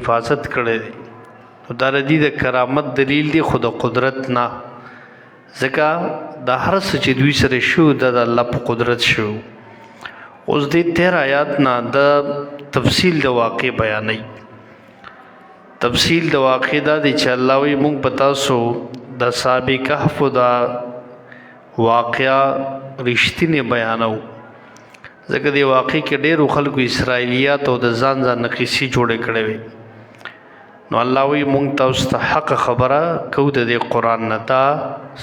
حفاظت کړی دی. نو دا د دې د کرامت دلیل دی، خو د قدرت نه، ځکه دا هر څه چې دوی سره شو دا د الله په قدرت شو. اوس دې 13 آیات نه د تفصیل د واقع بیانوي. تفصیل د واقع دا دی چې الله وی مونږ په تاسو د اصحاب کهف دا واقعا رښتینې بیانو، ځکه دې واقع کې ډېرو خلکو اسرائیلیات او د ځان قصې جوړې کړې وي. نو الله وی مونږ تاسو ته حق خبره کو د دې قرآن نه، دا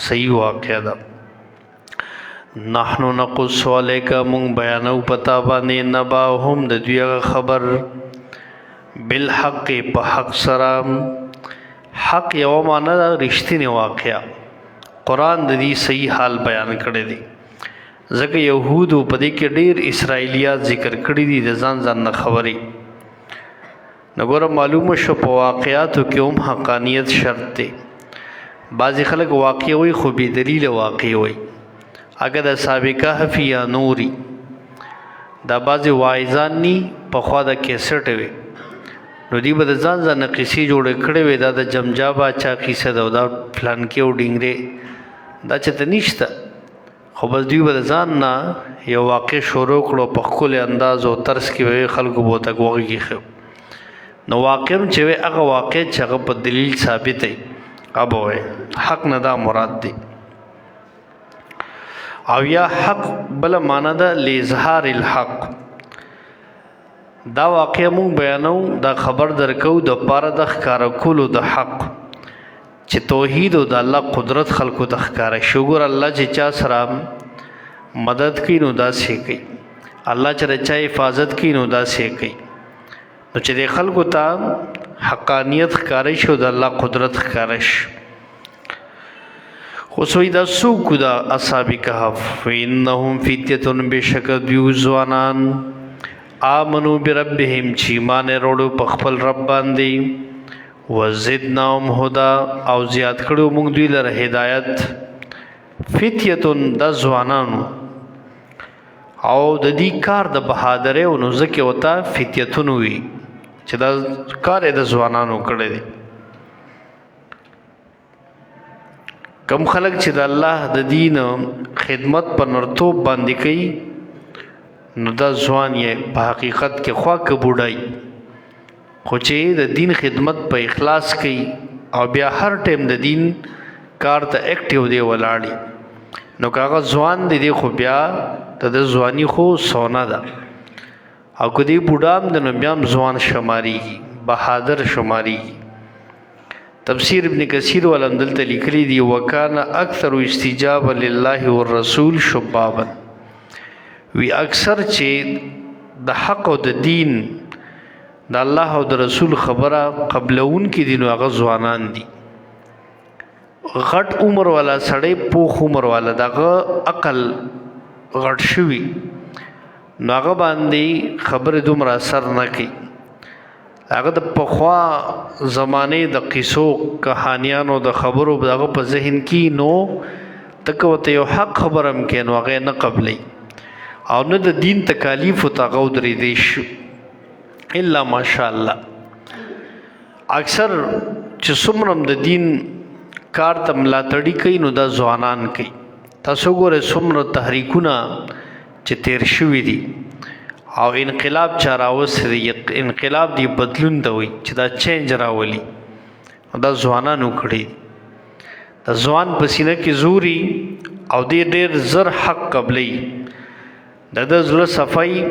صحیح واقع ده. نحنو نقص علیک، مونږ بیانو پتا باندې نباهم د دوی خبر بالحق په حق سره. حق یو معنا دا رښتینی واقعا، قرآن د دې صحیح حال بیان کړی دی، ځکه یهودو په دې کې ډېر اسرائیلیات ذکر کړي دي د ځان نه خبرې. نو ګوره معلومه شو په واقعاتو کې هم حقانیت شرط دی. بعضې خلک واقع وي خو بې دلیل واقع وي، اگر د اصحاب کهف یا نوري دا بعضې واعظان ني پخوا د کیسټ وي، نو دوی به د ځان قصې جوړې کړې وي، دا د جمجا باچا کیسه ده او دا فلانکې او ډینګرې دا چېرته نشته، خو بس دوی به د ځان نه یو واقع شروع کړو په ښکلي انداز او طرز کې به خلکو به ورته غوږ کېښو. نو واقع هم چې وی هغه واقع چې هغه په دلیل ثابت دی هغه به وی حق نه دا مراد دی. او یا حق بله معنا ده لاظهار الحق. دا واقع مونږ بیانو، دا خبر درکو د پاره د ښکاره کولو د حق چې توحید او د الله قدرت خلکو ته ښکاره شي. ګوره الله چې چا سره مدد کوي نو داسې کوي، الله چې د چا حفاظت کوي نو داسې کوي. نو چې د خلکو ته حقانیت ښکاره شي او د الله قدرت ښکاره شي. خو سوی دا څوک دا اصحاب کهف؟ انهم فتیة، بېشکه دوی ځوانان آمنو بربهم چې ایمان یې وروړو په خپل رب باندې، وزدناهم هدا او زیات کړو موږ دوی لره هدایت. فتیة دا ځوانانو او د دې کار د بهادرۍ او نو ځکه ورته فتیتون وي چې دا کار یې د ځوانانو کړی دی. کم خلک چې د الله د دین خدمت په نرتوب باندې کوي نو دا ځوان یې په حقیقت کې خواکه بوډای، خو چې د دین خدمت په اخلاص کوي او بیا هر ټیم د دین کار ته ایکټیو دی ولاړی، نو که هغه ځوان دی خو بیا د ځواني خو سونا ده. او که دی بوډا هم د نو بیا هم ځوان شماریږي، بهادر شماریږي. تفسیر ابن کثیر ولم دلته لیکلی دی وکانه اکثر استجابه لله والرسول شبابا، وی اکثر چې د حق او د دین د الله او د رسول خبره قبلون کې دي نو هغه ځوانان دي. غټ عمر والا سړی، پوخ عمر والا، دغه عقل غټ شوي نو هغه باندې خبرې دومره اثر نه کوي. هغه د پخوا زمانې د قصو کهانیانو د خبرو دغه په ذهن کې نو تکه ورته یو حق خبره هم کې نو هغه نه قبلی او نه د دین تکالیف ته هغه ودرېدی شو الا ماشاءالله. اکثر چې څومره د دین کار ته ملاتړي کوي نو دا ځوانان کوي. تاسو ګورئ څومره تحریکونه چې تیر شوي دي او انقلاب چا راوستلی، انقلاب دی بدلون ته وایي چې دا چینج راولي، دا ځوانانو کړي. د ځوان په سینه کې زوري او دی ډېر زر حق قبلی، د زړه صفایي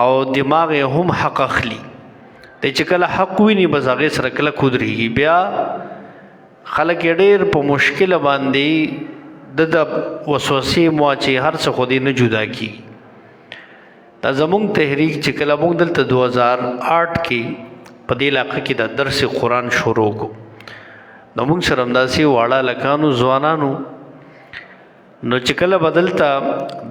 او دماغ یې هم حق اخلي. دی چې کله حق ویني بس هغې سره کله کودرېږي، بیا خلک یې ډېر په مشکله باندې د وسوسې مواچې هر څه خو دې نه جدا کېږي. دا زمونږ تحریک چې کله موږ دلته 2008 کې په دې علاقه کې د درس قرآن شروع کو، نو موږ سره همداسې واړه هلکانو ځوانانو، نو چې کله به دلته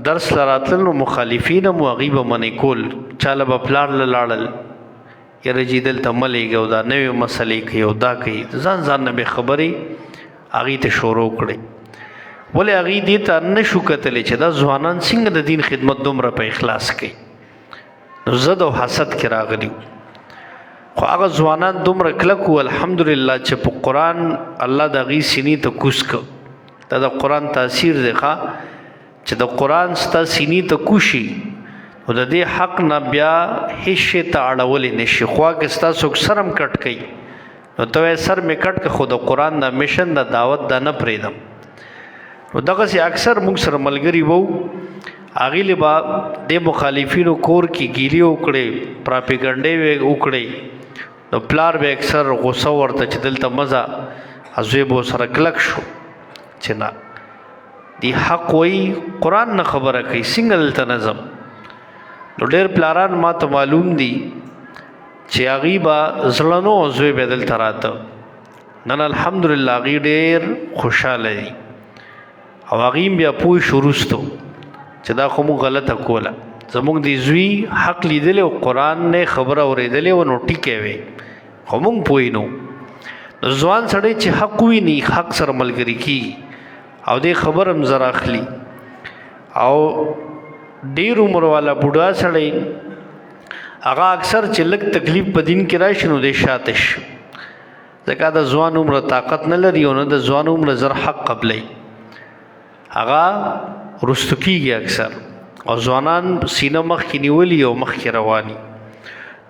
درس له راتلل نو مخالفین هم هغوی به منې کول، چاله به پلار له لاړل یاره جي دلته مه لېږئ او دا نوې مسلې کوي او دا کوي، ځان نه به خبرې هغوی ته شروع کړئ. ولې هغوی دې ته نه شو کتلی چې دا ځوانان څنګه د دین خدمت دومره په اخلاص کوي، نو ضد او حسد کې راغلي. خو هغه ځوانان دومره کلک وو الحمدلله چې په قرآن الله د هغوی سینې ته کوز کړ. دا د قرآن تاثیر دی چې د قرآن ستا سینې ته کوشي نو د دې حق نه بیا هیڅ شی ته اړولی نه شي. خوا کې ستا څوک سر هم کټ کوي نو ته وایې سر مې کټ که خو د قرآن د میشن د دعوت دا نه پرېږدم. نو دغسې اکثر موږ سره ملګري وو هغې له به د مخالفینو کور کې ګیلې وکړې پراپیګنډې وکړې نو پلار به اکثر غوسه ورته چې دلته مزه زوی به سره کلک شو چې نه دی حق وایي قرآن نه خبره کوي څنګه دلته نظم. نو ډېر پلاران ما ته معلوم دي چې هغوی به زړه نو زوی به دلته راته نن الحمدلله هغوی ډېر خوشحاله دي او هغوی بیا پوه شو وروستو چې دا خو موږ غلطه کوله زموږ د زوی حق لیدلی او قرآن نه خبره اورېدلی و نو ټیکې وی خو موږ پوه نو. نو ځوان سړی چې حق ویني حق سره ملګري کېږي او دې خبر هم زر اخلي او ډېر عمر والا بوډا سړی هغه اکثر چې لږ تکلیف په دین کې راشي نو دی شاته شي ځکه د ځوان عمره طاقت نه لري او نه د ځوان عمره زر حق قبلی هغه رستو کېږي اکثر او ځوانان سینه مخکې نیولي او مخکې رواني.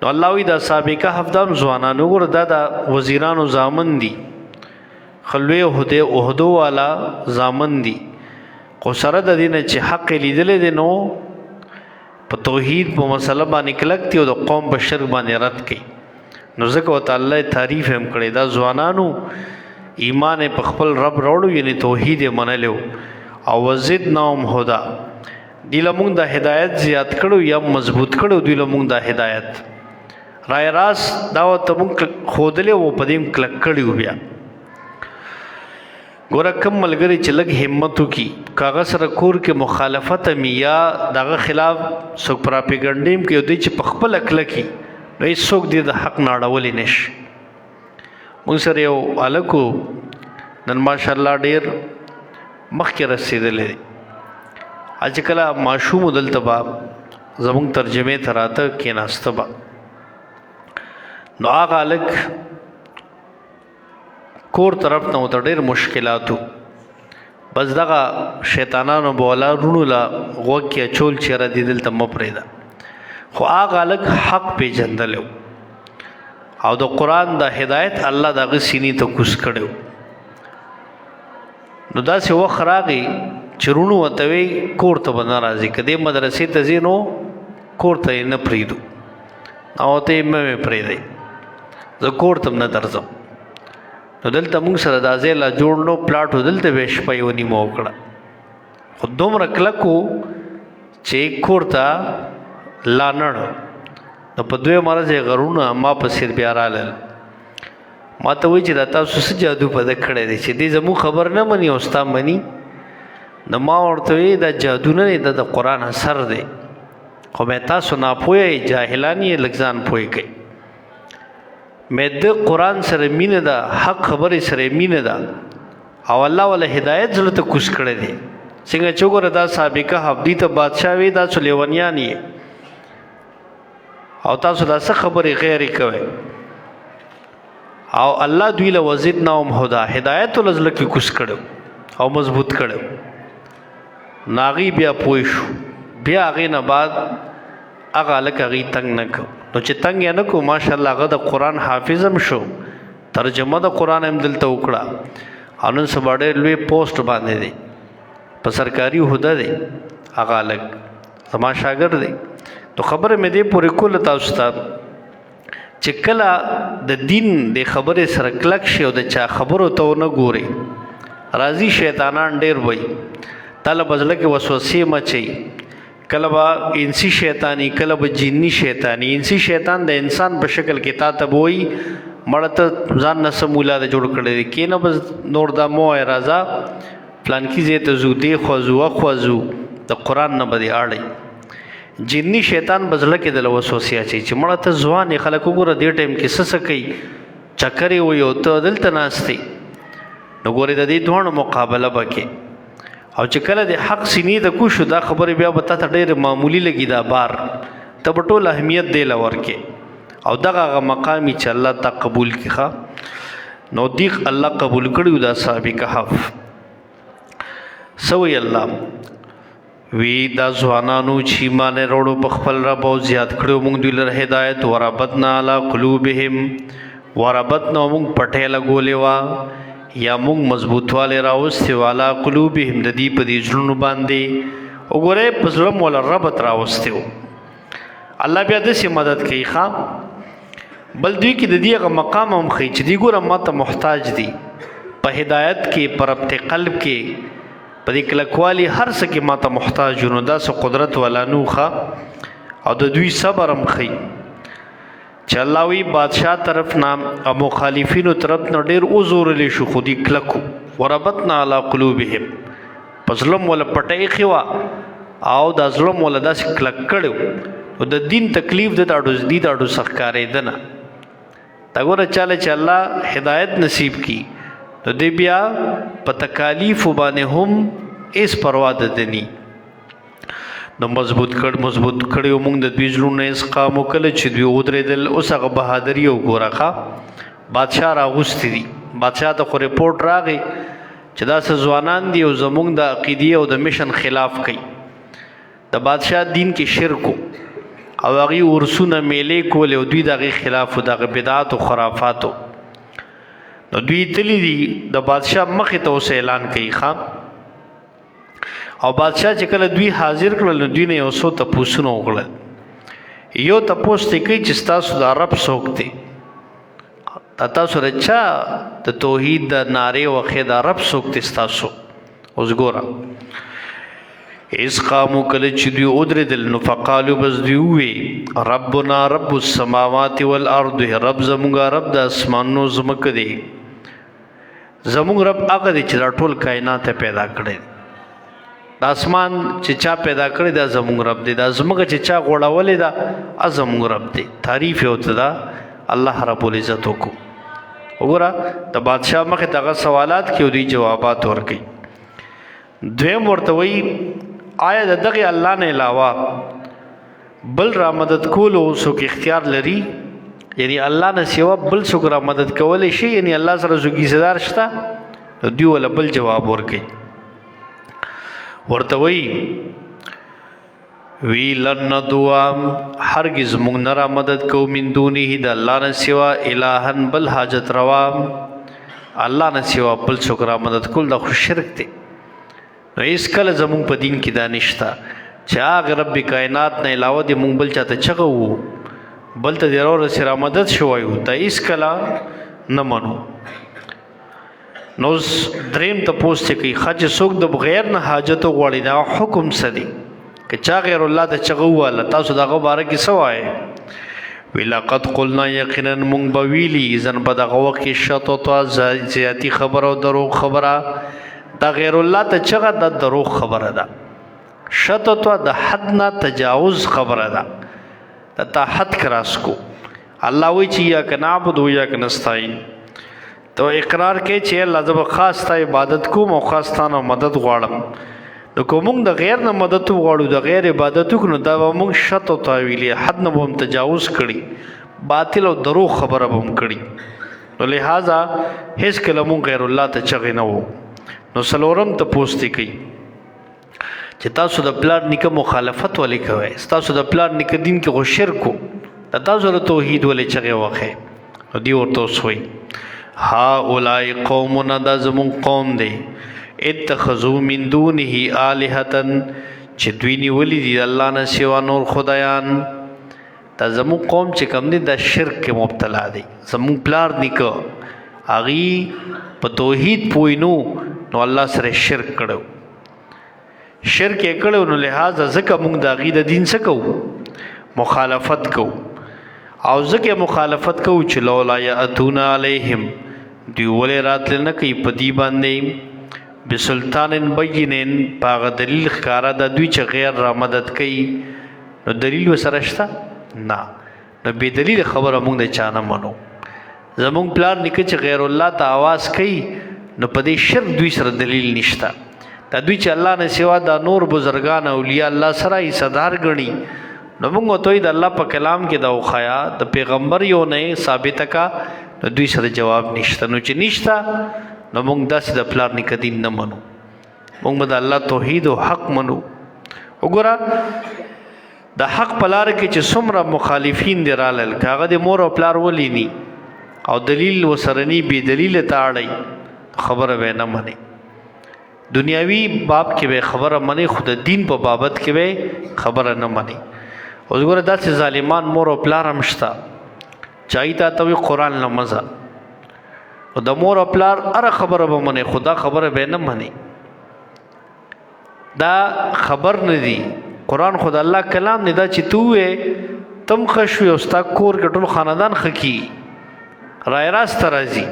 نو الله وایي دا سابقه هفدام ځوانان وګوره دا د وزیرانو زامن دي خلوی عهدو والا زامن دي خو سره د دې نه چې حق یې لیدلی دی نو په توحید په مسله باندې کلک دي او د قوم په شرک باندې رد کوي. نو ځکه ورته الله تعریف هم کړی دا ځوانانو ایمان یې په خپل رب راوړو یعنې توحید یې منلی او وزدناهم هدا دوی له مونږ د هدایت زیات کړو یا مضبوط کړو دوی له مونږ د هدایت رای راست دا ورته مونږ ښودلی و په دې هم کلک کړي و. بیا ګوره کم ملګري چې لږ همت وکړي که هغه سره کور کې مخالفت هم یا د هغه خلاف څوک پراپیګنډې هم کوي او دوی چې په خپله کلکي نو هېڅوک دې د حق نه اړولی نه شي. مونږ سره یو هلک و نن ماشاءالله ډېر مخکې رسېدلی دی چې کله ماشوم دلته به زموږ ترجمې ته راته کېناسته به نو هغه هلک کور طرف نه ورته ډېر مشکلاتو بس دغه شیطانانو به ولا رونو له غوږ کې اچول چې یاره دې دلته مه پرېږده خو هغه هلک حق پېژندلی او د قرآن د هدایت الله د هغه سینې ته کوز کړی و. نو داسې وخت راغی چې رونو ورته وی کور ته به نه راځي که دې مدرسې ته ځې نو کور ته یې نه پرېږدو او ته یې مه مې پرېږدئ زه کور ته هم نه درځم. نو دلته موږ سره دا ځای لا جوړ نو پلاټ و دلته به شپه یو نیمه وکړه خو دومره کلک و چې کور ته لا نړ. نو په دوی مرض یې غرونه ما په سر بیا رالل ما ته وایي چې دا تاسو څه جادو په ده کړی دی چې دې زموږ خبر نه مني او ستا مني. نو ما ورته وایي دا جادو نه دی دا د قرآن اثر دی خو مې تاسو ناپوهه یې جاهلان یې لږ ځان پوه کوئ. مې د قرآن سره مینه ده حق خبرې سره مینه ده او الله ولا هدایت زړه ته کوز کړی دی څنګه چې وګوره دا سابقه هفدي ته بادشاه وي دا څو لیونیان یې او تاسو دا څه خبرې غیرې کوئ او الله دوی له وزدناهم هدا هدایت له زړه کې کوز کړو او مضبوط کړو. ناغي بیا پوه شو بیا هغې نه بعد هغه هلک هغې تنګ نه کړ نو چې تنګ یې نه کړو ماشاءالله هغه د قرآن حافظ هم شو ترجمه د قرآن هم دلته وکړه او نن سبا ډېر لوی پوسټ باندې دی په سرکاري عهده دی هغه هلک زما شاګرد دی. نو خبره مې دې پورې کوله تاسو ته چې کله د دین د خبرې سره کلک شي او د چا خبرو ته ونه ګوري راځي شیطانان ډېر وایي تاله به زړه کې وسوسې مچوي کله به انسی شیطانی کله به جنی شیطانی. انسی شیطان د انسان په شکل کې تا ته به وایي مړه ته ځان نه څه مولا د جوړ کړی دی کېنه به نور دا مو وایه راځه پلانکي ځای ته ځو دې خوا ځو اخوا ځو د قرآن نه به دې اړئ. جنی شیطان به زړه کې دله وسوسې اچوي چې مړه ته ځوان یې خلک وګوره دې ټایم کې څه کوي چکر یې وایي او ته دلته ناست یې نو ګورې د دې دواړو مقابله به کې او چې کله د حق سینې ته کوشو دا خبرې بیا به تا ته ډېر معمولي لګي دا بار ته به ټول اهمیت دی له ورکې او دغه هغه مقام چې الله تا قبول کړه. نو دیغ الله قبول کړیو دا اصحاب کهف. سوی الله وی دا ځوانانو چې ایمان وروړو په خپل رب او زیات کړو موږ دوی لره هدایت. وربطنا علی قلوبهم، وربطنا موږ پټه لګولې وا یا موږ مضبوطواله راوستي والا قلوبهم د دې په دې ژوند باندې وګوره په زړه مولا ربط راوستي. الله بیا د سي مدد کوي خام بل دوی کې د دې هغه مقام هم خي چې دی ګوره ماته محتاج دي په هدایت کې پر ربط قلب کې په دې کلکوالي هر څه کې ماته محتاج نو دا سو قدرت ولا نوخه او د دوی صبر هم خي چې الله وی بادشاہ طرف نام او مخالفینو طرف نه ډیر اوزور لې شو خودي کلکو. وربطنا علی قلوبهم پسلم ولا پټای خوا او د ظلم ولا داس کلک کړو او د دین تکلیف د اډو دي د اډو سخکارې دنه تا ګوره چاله چې الله هدایت نصیب کی نو دی بیا په تکالیف باندې هم اس پروا ده دني نو مضبوط کړیو موږ د دوی ژوند نه اسقام وکړه چې دوی ودرېدل. اوس هغه بهادری او ګورخه بادشاہ راغوستي دي. بادشاہ ته خو رپورټ راغی چې دا څه ځوانان دي او زموږ د عقیدې او د مشن خلاف کوي. د بادشاہ دین کې شرک او هغه ورسونه میلې کول او دوی دغه خلاف او دغه بدعات او خرافاتو نو دوی تللی دي د بادشاہ مخې ته اوس اعلان کوي خام او بادشاہ چې کله دوی حاضر کړل نو دوی نه یو څو تپوسونه وکړل. یو تپوس ته کوي چې تاسو د عرب څوک دي تاسو رچا د توحید د ناره او خد عرب څوک دي تاسو. اوس ګوره اس قامو کله چې دوی ودرېدل نو فقالو بس دوی وی ربنا رب السماوات والارض رب زمونږ رب د اسمانونو زمکه دی. زمونږ رب هغه دی چې ټول کائنات پیدا کړي. د اسمان چې چا پیدا کړي دا زمونږ رب دی. دا زمکه چې چا غوړولې دا زمونږ رب دی. تعریف یو ته دا الله رب العزت کو. وګوره د بادشاہ مخه دغه سوالات کې دوی جوابات ورکړي. دویم ورته وی آیا دغه الله نه علاوه بل را مدد کول او څوک اختیار لري؟ یعنی الله نه سیوا بل څوک را مدد کولای شي؟ یعنی الله سره زوګي صدر شته؟ دوی ول بل جواب ورکړي. ورته وی لن دعا هرگز موږ نه را مدد کو من دونه د الله نه سیوا الہن بل حاجت روا. الله نه سیوا بل څوک را مدد کول د خو شرک دی. نو اس کله زمون په دین کې دانشتا چې هغه رب کائنات نه علاوه د مونږ بل چاته چغه وو بل ته ضرور سره مدد شوایو ته اس کله نه منو. نو دریم ته پوسټ کوي خج څوک د بغیر نه حاجت غوړي دا حکم سدي که چا غیر الله ته چغه واله تاسو دغه باره کې سوای ولقد قلنا یقینا مونږ بویلی ځن په دغه وخت کې شتو تو زیاتی خبر او درو خبره دا غیر الله ته چغه د دروغ خبره ده. شتو تو د حد نه تجاوز خبره ده. ته حد کراس کو الله وی چې یا کنعبد و یا کنستعين تو اقرار کې چې الله زب خاص ته عبادت کوم او خاص ته مدد غواړم. نو کوم د غیر نه مدد غواړو د غیر عبادت کو نو دا موږ شتو تو ویلې حد نه هم تجاوز کړي باطل او دروغ خبره هم کړي. نو لہذا هیڅ کله موږ غیر الله ته چغې نه وو. نو سلورم ته پوسټی کوي چې تاسو د پلان نیکه مخالفت ولې کوئ؟ تاسو د پلان نیکه دین کې غو شرکو د تاسو له توحید ولې چغه وخه؟ نو دی ورته وسوي ها اولای قومنا د زمون قوم دی اتخذوا من دونه الهتن چې دوی نیولې دي الله نه سوا نور خدایان. دا زمون قوم چې کوم دي د شرک کې مبتلا دي. زمون پلار نیکه اغي په توحید پوینو نو الله سره شرک کړو شرک یې کړو نو لہذا ځکه موږ د عقید دین څخه کو مخالفت کو او ځکه مخالفت کو چې لولا یاتون علیہم دی ولې راتل نه کوي په دی باندې بسلطان بینن پاغ دلیل ښکارا د دوی چې غیر را مدد کوي نو دلیل وسره شته نه نو به دلیل خبره موږ نه چانه منو. زمونږ پلار نکه چې غیر الله ته आवाज کوي نو په دې شرک دوی سره دلیل نشته. دا دوی چې الله نه سوا د نور بزرگان اولیاء الله سره یې صدر غني نو موږ ته د الله په کلام کې دا وخایا د پیغمبر یو نه ثابت کا نو دوی سره جواب نشته نو چې نشته نو موږ داسې د پلار نیکه دین نه منو موږ د الله توحید او حق منو وګوره د حق په لار کې چې څومره مخالفین دی رالل هغه د مور او پلار ولینی او دلیل وسرنی بی دلیل تاړی خبره به نه مني دنیاوی باب کې به خبره مني خود دین په بابت کې به خبره نه مني اوس ګوره داسې ظالمان مور او پلار هم شته چای ته قرآن نه مزه او د مور او پلار هر خبره به مني خدا خبره به نه مني دا خبر نه دی قرآن خود الله کلام نه دا چې تو تم خشوي او ستا کور کې ټول خاندان خکی رای راست راځي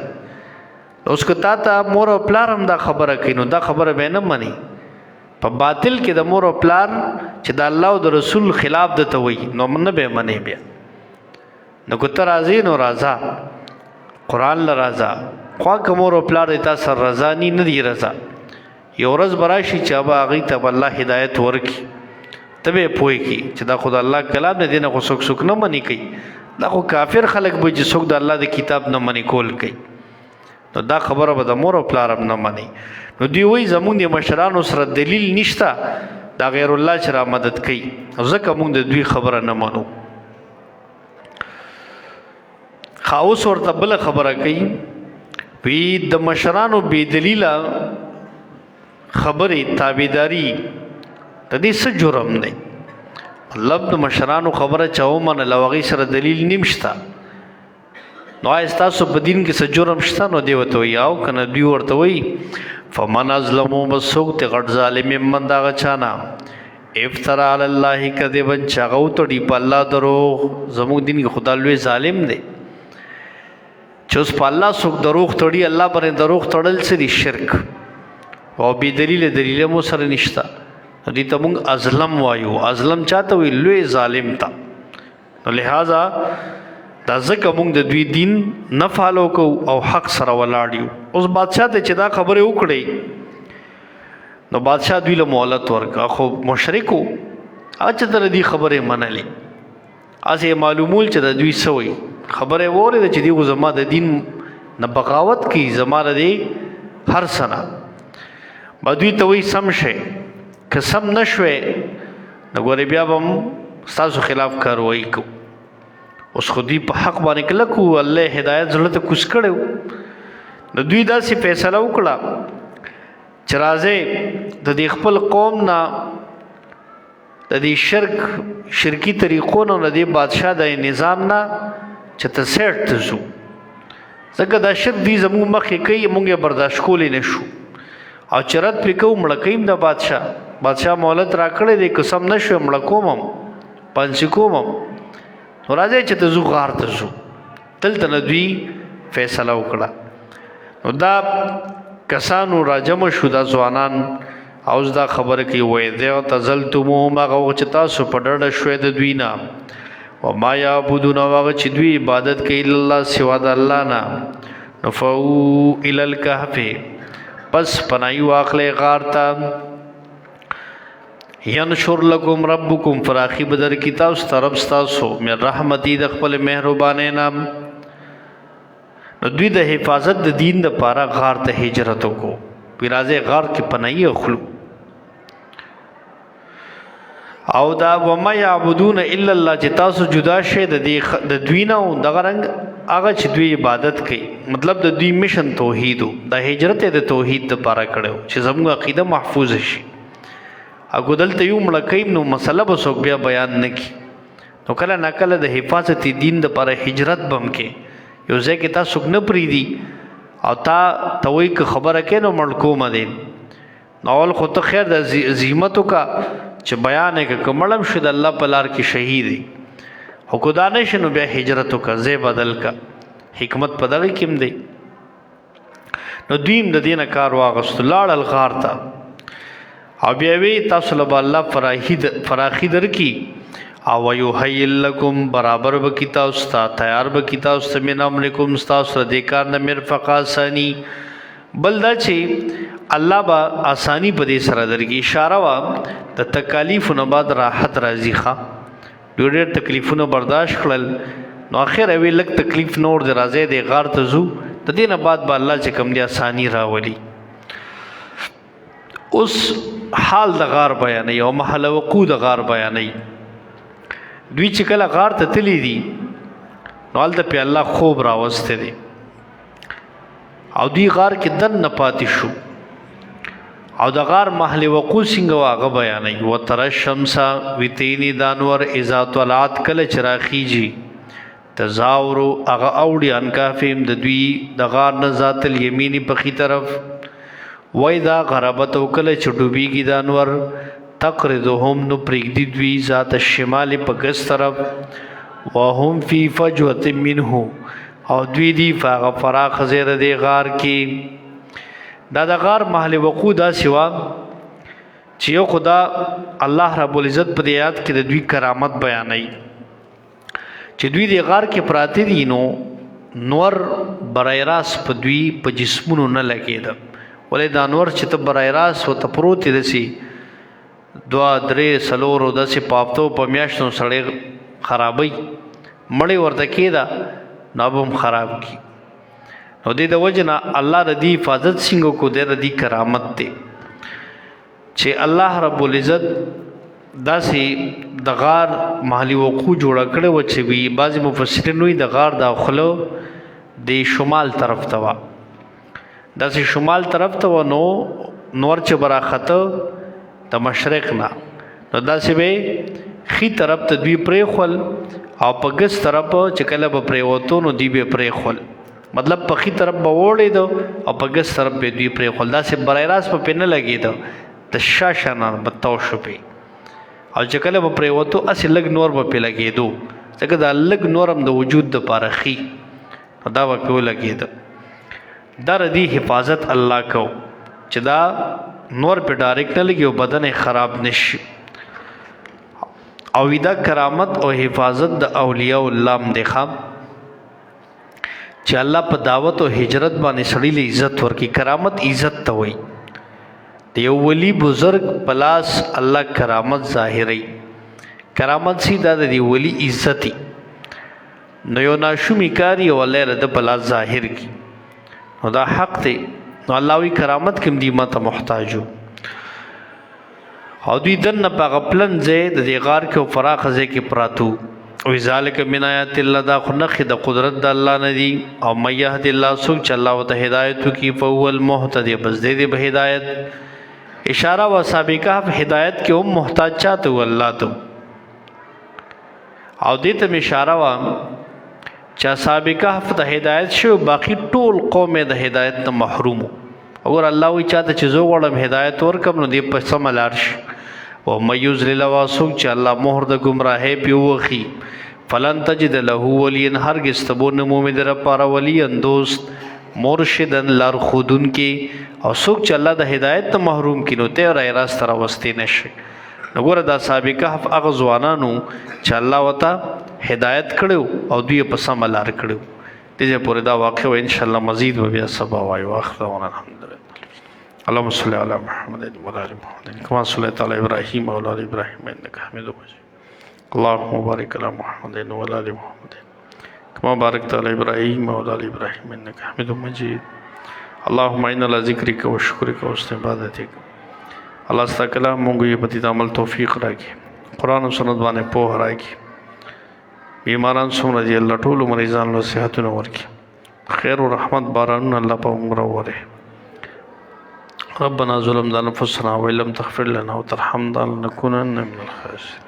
اوس که تا ته مور او پلار هم دا خبره کوي نو دا خبره به نه مني په باطل کې د مور او پلار چې د الله او د رسول خلاف دته وي نو نه به مني بیا نو که ته راځې نو راځه قرآن له راځه خوا که مور او پلار د تا سره رضا نه دی رضا یو ورځ به راشي چې هغه هغوی ته به الله هدایت ورکړي ته به یې پوهېږي چې دا خو د الله کلام دی نه خو څوک نه مني کوي دا خو کافر خلک به چې څوک د الله د کتاب نه مني کول کوي نو دا خبره به د مور او پلار هم نه مني نو دوی وایي زمونږ د مشرانو سره دلیل نشته دا غیر الله چې را مدد کوي ځکه موږ د دوی خبره نه منو خاوس ورته بله خبره کوي وی د مشرانو بې دلیله خبرې تابعداري د دې څه جرم دی مطلب د مشرانو خبره چا ومنله او هغې سره دلیل نیم شته نو آیا ستاسو په دین کې څه جرم شته نو دی ورته وایي او که نه دوی ورته وایي فمن ازلمو بس څوک دی غټ ظالم ممن د هغه چا نه افترا علی الله کذبا چې هغه وتړي په الله دروغ زموږ دین کې خدا لوی ظالم دی چې اوس په الله څوک دروغ تړي الله باندې دروغ تړل څه دي شرک او بې دلیله مو سره نشته دې ته موږ ازلم وایو ازلم چاته وي لوی ظالم ته نو لہذا دا ځکه موږ د دوی دین نه فالو کوو او حق سره ولاړ یو اوس بادشاه ته چې دا خبرې وکړې نو بادشاه دوی له مهلت ورکړه خو مشرک و هغه چې در دې خبرې منلې هسې معلومول چې د دوی څه وایي خبرې واورېده چې دوی زما د دین نه بغاوت کوي زما د دې هر څه نه به دوی ته وایي سم شئ که سم نه شوې نو ګورې بیا به هم ستاسو خلاف کاروایي کوو اوس خو دوی په حق باندې کلک وو الله هدایت زړه ته کوز کړی و نو دوی داسې فیصله وکړه چې راځئ د دې خپل قوم نه د دې شرکي طریقو نه د دې بادشاه د نظام نه چې ته سیټ ته ځو ځکه دا شرک دوی زموږ مخکې کوي موږ یې برداشت کولی نه شو او چې رد پرې کوو مړه کوي د بادشاه مهلت را کړی دی قسم نه شوی مړه کوم هم پانسي کوم هم نو راځئ چې ته ځو غار ته ځو دلته نه دوی فیصله وکړه نو دا کسانو راجمع شو دا ځوانان اوس دا خبره کوي وایي اعتزلتموهم هغه وخت چې تاسو په ډډه شوئ د دوی نه وما یعبدون هغه چې دوی عبادت کوي الله سوا د الله نه نو فو الی الکهف پس پناهی واخلئ غار ته ینشر لکم ربکم فراخی بدر کی تاسو طرف تاسو من رحمتی د خپل مهربانۍ نام نو دوی د حفاظت د دین د پاره غار ته هجرت وکړو پیرازه غار کې پناهی اخلو او دا وما یعبدون الا الله چې تاسو جدا شه د دوی نه دغه رنګ هغه چې دوی عبادت کوي مطلب د دوی مشن توحید د هجرت د توحید د پاره کړو چې زموږ عقیده محفوظ شي اګو دلته یو مړه کوي نو مسله به څوک بیا بیان نه کی نو کله نه کله د حفاظت دین د پاره هجرت بم کې یو ځای کې تاسو نه پریدي او تا وایي که خبره کوي نو مړ کومه دی نو اول خو ته خیر د زحمتو کا چې بیان یې که مړم شو د الله په لار کې شهید دی خو که دا نه شي نو بیا هجرت وکړه ځای بدل کا حکمت په دغه کې هم دی نو دوی هم د دې نه کار واغستو لاړل غار ته او بیا وی تاسو له الله فراخي درکړي او یحیی لکم برابر بکی تاسو ته تیار بکی تاسو ته من امرکم تاسو د کار نه مرفقا ثانی بل دا چې الله با آسانی په دې سره درکړي اشاره وا د تکالیف نه بعد راحت راځي ښه دوی ډېر تکلیفونه برداشت کړل نو اخر وی لږ تکلیف نور د راځي د غار ته ځو د دې نه بعد به الله چې کوم دی آسانی راولي. اوس حال د غار بیانوي او محل وقوع د غار بیانوي. دوی چې کله غار ته تللی دي نو هلته پې الله خوب راوستی دی او دوی غار کې دننه پاتې شو او د غار محل وقوع څنګه و هغه بیانوي. وتر الشمس وتینی دانور اذا طلعت کله چې راخیږي تزاورو هغه اوړي عن کهفهم د دوی د غار نه ذات الیمیني پخی طرف وایدا غربت او کله چې ډوبېږي دانور تقرضهم نو پرېږدي دوی ذات الشمال په ګس طرف وهم فی فجوة منه او دوی دی فاغه فراخ زیر دی غار کې. دا د غار محل وقوع دا سوا چې یو خدا الله رب العزت په دې آیات کې د دوی کرامت بیانوي چې دوی د غار کې پراته دي نو نور برای راست په دوی په جسمونو نه لګېده. ولې دا نور چې ته برای راست ورته پروت دی داسې 2 3 4 داسې په هفتو په میاشتو سړی خرابوي مړی ورته کېده نو به هم خراب کړي. نو دې د وجه نه الله د دې حفاظت څنګه کو دی د دې کرامت دی چې الله رب العزت داسې د غار محلي وقوع جوړه کړې وه چې وي بعضې مفسرین وایي د غار دا خوله د شمال طرف ته وه داسې شمال طرف ته وه نو نور چې به راخته د مشرق نه نو داسې به ښي طرف ته دوی پرېښول او په ګس طرف چې کله به پرېوتو نو دوی به پرېښول مطلب په ښي طرف به وړېدو او په ګس طرف به دوی پرېښول داسې برای راست به پرې نه لګېدو د شا شانه به تو شو پې او چې کله به پرېوتو هسې لږ نور به پې لګېدو ځکه دا لږ نور هم د وجود دپاره ښي نو دا به پې ولګېده. دا د دې حفاظت الله کو چې دا نور پې ډایرکټ نه لګي او بدن خراب نشي. او دا کرامت او حفاظت د اولیاء الله م دی چې الله په دعوت او هجرت باندې سړی له عزت ورکي. کرامت عزت ته وایي. د یو ولی بزرگ پلاس الله کرامت ظاهری کرامت سی دا د دی ولی عزتی نو یو ناشومی کاری او الله رد پلاس ظاهر کی نو دا حق دی. نو الله وی کرامت کوم دی ماته محتاجو او دوی دنه په غپلن ځای د دې غار کې او فراخ ځای کې پراتو او ذالک من آیات الله دا خو نخ د قدرت د الله نه دی. او مې يهد الله سوک چې الله وته هدایت کی فهو المهتدی بس دې به هدایت اشاره و سابقہ هدایت کې هم محتاج چاته الله ته او دې ته اشاره و چې سابقہ د هدایت شو باقی ټول قوم د هدایت نه محروم اور الله وی چاته چې زو غړم هدایت ورکم نو دې په سم لار شي او مې یذلل واسوک چې الله مهر د گمراهی پیوخي فلن تجد له ولین هرگز تبون مومن در پارا ولی دوست مرشدن لار خودون کې او څوک چې الله د هدایت ته محروم کینو ته را راست را وستې نشي. وګوره دا سابقه هغه ځوانانو چې الله وتا هدایت کړو او دوی په سم لار کړو دې پورې دا واقع و ان شاء الله مزید به بیا سبا وایو. واخر الحمدلله. اللهم صل علی محمد و علی محمد کما صلیت علی ابراهیم و علی ابراهیم انک حمید مجید. اللهم بارک علی محمد و علی محمد كما باركت على إبراهيم وعلى آل إبراهيم إنك حميد مجيد. اللهم إنا على ذكرك وشكرك وحسن عبادتك. الله ستاسو کلام مونږ یې په دې عمل توفیق راکړي قرآن او سنت باندې پوه راکړي بیماران څومره دي الله ټول مریضان له صحتونه ورکړي خیر او رحمت بارانونه الله په موږ راوړي. ربنا ظلمنا أنفسنا وإن لم تغفر لنا وترحمنا لنكونن من الخاسرين.